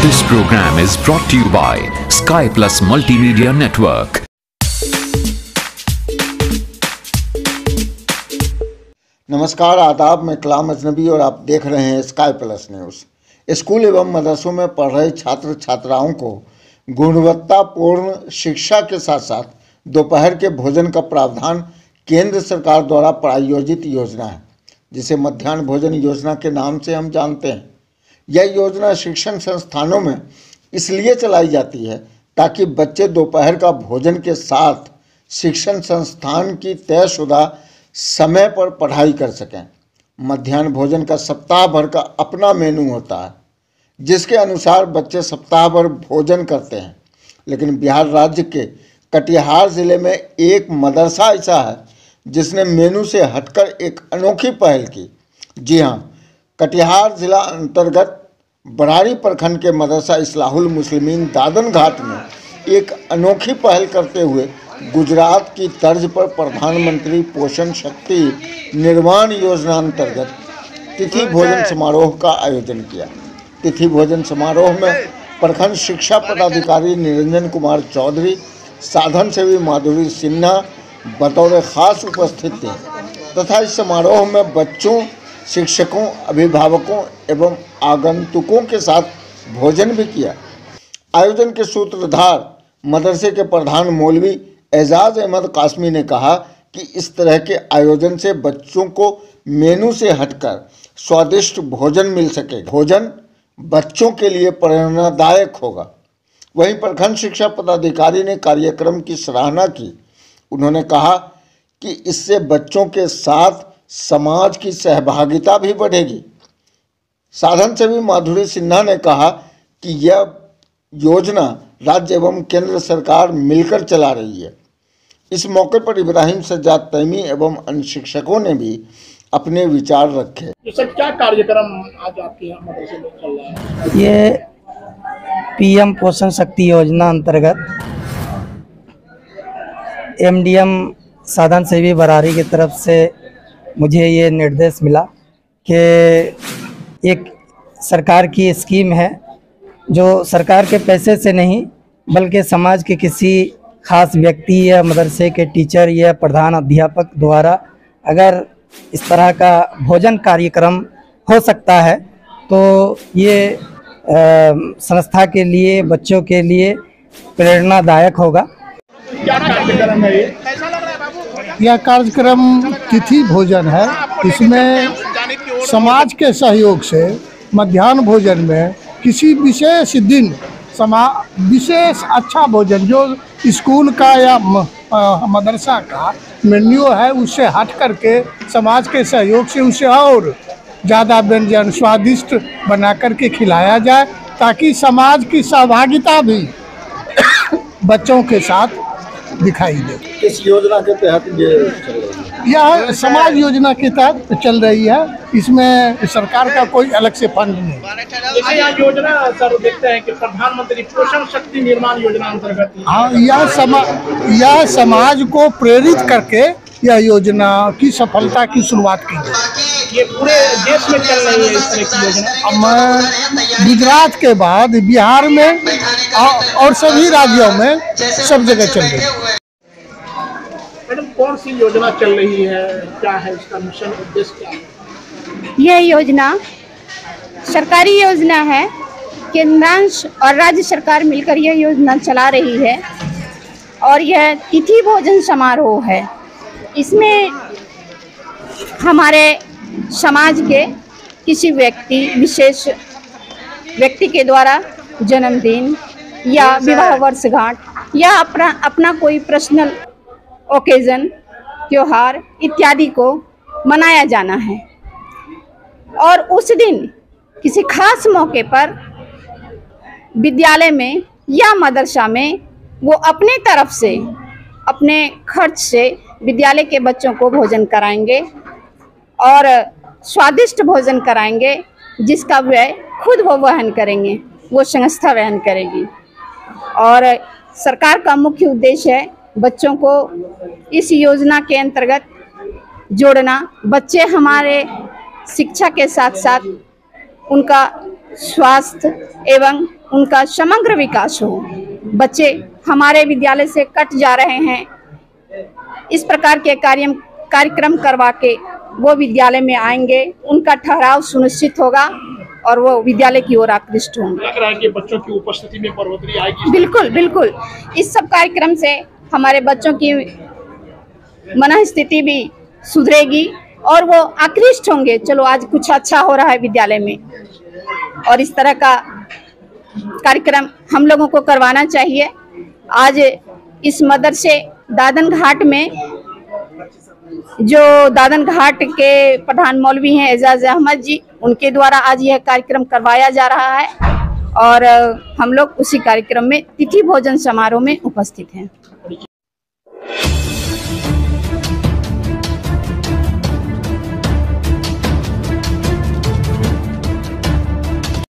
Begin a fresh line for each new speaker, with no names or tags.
This program is brought to you by Sky Plus Multimedia Network.
नमस्कार, आदाब। मैं कलाम अजनबी और आप देख रहे हैं स्काई प्लस न्यूज़। स्कूल एवं मदरसों में पढ़ रहे छात्र छात्राओं को गुणवत्तापूर्ण शिक्षा के साथ साथ दोपहर के भोजन का प्रावधान केंद्र सरकार द्वारा प्रायोजित योजना है, जिसे मध्याह्न भोजन योजना के नाम से हम जानते हैं। यह योजना शिक्षण संस्थानों में इसलिए चलाई जाती है ताकि बच्चे दोपहर का भोजन के साथ शिक्षण संस्थान की तयशुदा समय पर पढ़ाई कर सकें। मध्याह्न भोजन का सप्ताह भर का अपना मेनू होता है, जिसके अनुसार बच्चे सप्ताह भर भोजन करते हैं। लेकिन बिहार राज्य के कटिहार ज़िले में एक मदरसा ऐसा है जिसने मेनू से हटकर एक अनोखी पहल की। जी हाँ, कटिहार ज़िला अंतर्गत बरारी प्रखंड के मदरसा इस्लाहुल मुस्लिमीन दादन घाट में एक अनोखी पहल करते हुए गुजरात की तर्ज पर प्रधानमंत्री पोषण शक्ति निर्माण योजना अंतर्गत तिथि भोजन समारोह का आयोजन किया। तिथि भोजन समारोह में प्रखंड शिक्षा पदाधिकारी निरंजन कुमार चौधरी, साधन सेवी माधुरी सिन्हा बतौर खास उपस्थित थे तथा इस समारोह में बच्चों, शिक्षकों, अभिभावकों एवं आगंतुकों के साथ भोजन भी किया। आयोजन के सूत्रधार मदरसे के प्रधान मौलवी एजाज अहमद कासमी ने कहा कि इस तरह के आयोजन से बच्चों को मेनू से हटकर स्वादिष्ट भोजन मिल सके। भोजन बच्चों के लिए प्रेरणादायक होगा। वहीं प्रखंड शिक्षा पदाधिकारी ने कार्यक्रम की सराहना की। उन्होंने कहा कि इससे बच्चों के साथ समाज की सहभागिता भी बढ़ेगी। साधन सेवी माधुरी सिन्हा ने कहा कि यह योजना राज्य एवं केंद्र सरकार मिलकर चला रही है। इस मौके पर इब्राहिम सज्जाद तैमी एवं अन्य शिक्षकों ने भी अपने विचार रखे।
ये सब क्या कार्यक्रम आज आपके यहाँ मदरसे में चल रहा है?
ये पीएम पोषण शक्ति योजना अंतर्गत एमडीएम साधन सेवी बरारी की तरफ से मुझे ये निर्देश मिला कि एक सरकार की स्कीम है जो सरकार के पैसे से नहीं बल्कि समाज के किसी खास व्यक्ति या मदरसे के टीचर या प्रधान अध्यापक द्वारा अगर इस तरह का भोजन कार्यक्रम हो सकता है तो ये संस्था के लिए, बच्चों के लिए प्रेरणादायक होगा।
क्या कार्यक्रम है ये? कैसा लग रहा है बाबू?
यह कार्यक्रम तिथि भोजन है। इसमें समाज के सहयोग से मध्याह्न भोजन में किसी विशेष दिन विशेष अच्छा भोजन जो स्कूल का या मदरसा का मेन्यू है उससे हट करके समाज के सहयोग से उसे और ज़्यादा व्यंजन स्वादिष्ट बना करके खिलाया जाए ताकि समाज की सहभागिता भी बच्चों के साथ दिखाई दे।
किस योजना के तहत ये चल रही है?
यह समाज योजना के तहत चल रही है। इसमें सरकार का कोई अलग से फंड नहीं।
जैसे यह योजना सर देखते हैं कि प्रधानमंत्री पोषण शक्ति निर्माण योजना अंतर्गत
हाँ, यह समाज को प्रेरित करके यह योजना की सफलता की शुरुआत की गई।
ये पूरे देश में चल रही है इस तरह की योजना।
मैं गुजरात के बाद बिहार में और सभी राज्यों में सब जगह चल रही है।
मैडम, कौन सी योजना चल रही है, क्या है इसका मिशन, उद्देश्य क्या है?
यह योजना सरकारी योजना है। केंद्रांश और राज्य सरकार मिलकर यह योजना चला रही है और यह तिथि भोजन समारोह है। इसमें हमारे समाज के किसी विशेष व्यक्ति के द्वारा जन्मदिन या विवाह वर्षगांठ या अपना कोई पर्सनल ओकेजन, त्योहार इत्यादि को मनाया जाना है और उस दिन किसी खास मौके पर विद्यालय में या मदरसा में वो अपने तरफ से अपने खर्च से विद्यालय के बच्चों को भोजन कराएंगे और स्वादिष्ट भोजन कराएंगे, जिसका व्यय खुद वो वहन करेंगे, वो संस्था वहन करेगी। और सरकार का मुख्य उद्देश्य है बच्चों को इस योजना के अंतर्गत जोड़ना। बच्चे हमारे शिक्षा के साथ साथ उनका स्वास्थ्य एवं उनका समग्र विकास हो। बच्चे हमारे विद्यालय से कट जा रहे हैं, इस प्रकार के कार्यक्रम करवा के वो विद्यालय में आएंगे, उनका ठहराव सुनिश्चित होगा और वो विद्यालय की ओर आकृष्ट होंगे।
लग रहा है कि बच्चों की उपस्थिति में बढ़ोतरी आएगी।
बिल्कुल बिल्कुल, इस सब कार्यक्रम से हमारे बच्चों की मनःस्थिति भी सुधरेगी और वो आकृष्ट होंगे, चलो आज कुछ अच्छा हो रहा है विद्यालय में। और इस तरह का कार्यक्रम हम लोगों को करवाना चाहिए। आज इस मदरसे दादन घाट में, जो दादन घाट के प्रधान मौलवी हैं एजाज अहमद जी, उनके द्वारा आज यह कार्यक्रम करवाया जा रहा है और हम लोग उसी कार्यक्रम में तिथि भोजन समारोह में उपस्थित हैं।